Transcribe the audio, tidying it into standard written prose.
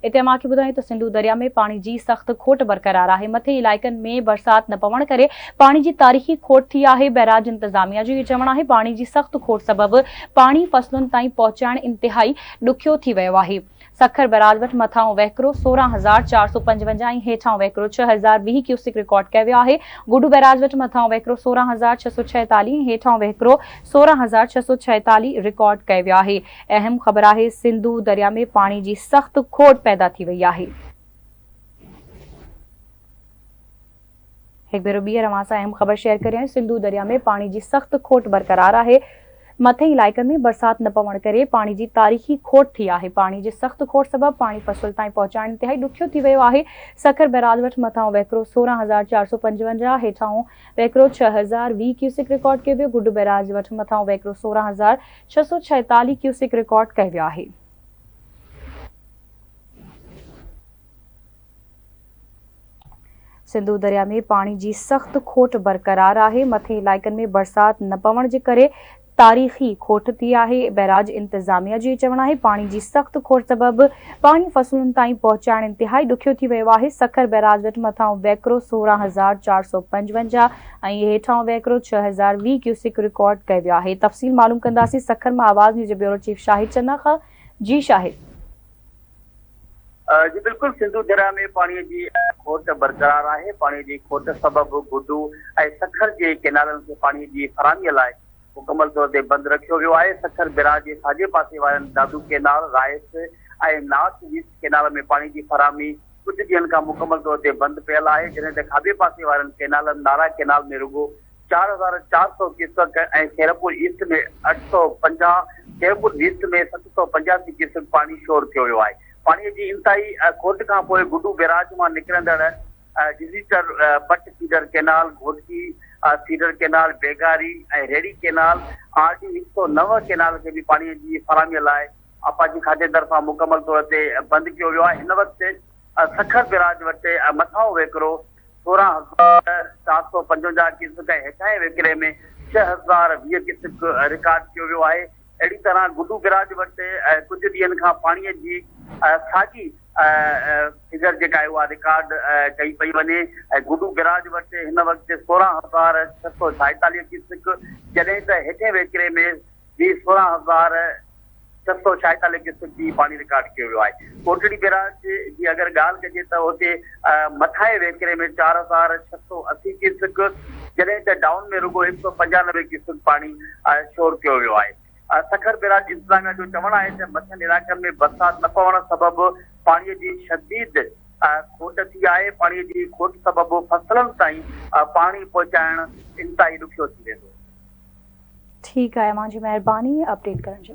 इते मांखे ॿुधायूं त सिंधु दरिया में पानी जी सख्त खोट बरक़रार आहे। मथे इलाइक़नि में बरसात न पवण करे पानी जी तारीख़ी खोट थी आहे। बैराज इंतजामिया जो इहो चवणु आहे पानी जी सख्त खोट सबबि पानी फसलुनि ताईं पहुचाइण इंतिहाई ॾुखियो थी वियो आहे। सखर बैराज वटि मथां वहिकिरो 16,455 ऐं हेठां वहिकिरो 6,020 क्यूसिक रिकॉर्ड कयो वियो आहे। गुडू बैराज वटि मथां वहिकिरो 16,646 ऐं हेठां वहिकिरो 16,646 रिकॉर्ड कयो वियो आहे। अहम ख़बर आहे सिंधु दरिया में पानी जी सख्त खोट पैदा थी वई आहे। एक भेरो ॿीहर अवां सां अहम ख़बर शेयर करे सिंधु दरिया में पानी जी सख्त खोट बरक़रार आहे। मथे इलाइक़नि में बरसात न पवण करे पानी जी तारीख़ी खोट थी आहे। पानी जी सख्त खोट सबबि पानी फसल ताईं पहुचाइण इंतिहाई ॾुखियो थी वियो आहे। सखर बैराज वटि मथां वहिकिरो 16,455 हेठां वहिकिरो 6,020 क्यूसिक रिकॉर्ड कयो वियो। गुडू बैराज वटि मथां वहिकिरो 16,646 क्यूसिक रिकॉर्ड कयो वियो आहे। सिंधु दरिया में पानी जी सख्त खोट बरक़रार आहे। मथे इलाइक़नि में बरसात न पवण जे करे तारीख़ी खोट थी आहे। बैराज इंतजामिया जो चवणु आहे पानी जी सख्त खोट सबबि पानी फसलुनि ताईं पहुचाइण इंतिहाई ॾुखियो थी वियो आहे। सखर बैराज वटि मथां वहिकिरो 16,455 ऐं हेठां वहिकिरो 6,020 क्यूसिक रिकॉर्ड कयो वियो आहे। तफ़सील मालूम कंदासीं सखर मां आवाज़ न्यूज़ ब्यूरो चीफ शाहिद चन्ना खां। जी शाहिद। जी बिल्कुल, सिंधु दरिया में पानी की खोट बरक़रार है। पानी की खोट सबब गुडू ऐं सखर के केनालनि के पानी की फराहमी लाइ मुकम्मल तौर ते बंद रखियो वियो आहे। सखर बैराज जे साॼे पासे वारनि दादू केनाल, राइस ऐं नॉर्थ ईस्ट केनाल में पानी की फराहमी कुछ ॾींहंनि खां मुकम्मल तौर ते बंद पियल आहे। जॾहिं त खाॿे पासे वारनि केनालनि नारा केनाल में रुगो 4,400 क्यूसेक ऐं खेरपुर ईस्ट में 850, खेरपुर वेस्ट में 785 क्यूसेक पानी शोर थियो वियो आहे। पानी की इंतिहाई खोट खां पोइ गुडू बैराज मां निकिरंदड़ डिजिटर बट feeder canal, Ghotki feeder canal, Begari ऐं रेडी केनाल, RD 109 केनाल के भी पानी की फराहमी लाइ अपाची खाते तरफां मुकम्मल तौर ते बंद कियो वियो आहे। हिन वक़्तु सखर बैराज वटि मथां वेकिरो 16,455 क्यूसेक ऐं हेठां वेकिरे में 6,020 क्यूसेक रिकॉर्ड कियो वियो आहे। अहिड़ी तरह गुडू बैराज वटि कुझु ॾींहंनि खां पाणीअ जी साॻी फिगर जेका आहे उहा रिकॉर्ड कई पई वञे। ऐं गुडू बैराज वटि हिन वक़्तु 16,646 क्यूसेक, जॾहिं त हेठे वेकिरे में बि 16,646 क्यूसेक जी पानी रिकॉर्ड कयो वियो आहे। कोटड़ी बैराज जी अगरि ॻाल्हि कजे त हुते मथां वेकिरे में 4,680 क्यूसेक, जॾहिं त डाउन में रुगो 195 क्यूसेक पानी शोर कयो वियो आहे। सखर बैराज इंतजामिया जो चवणु आहे त मथियनि इलाइक़नि में बरसात न पवण सबबि पाणीअ जी शदीद खोट थी आहे। पाणीअ जी खोट सबबि फसलनि ताईं पाणी पहुचाइण इंतिहाई ॾुखियो थी वेंदो। ठीकु आहे, मुंहिंजी महिरबानी अपडेट करण जे लाइ।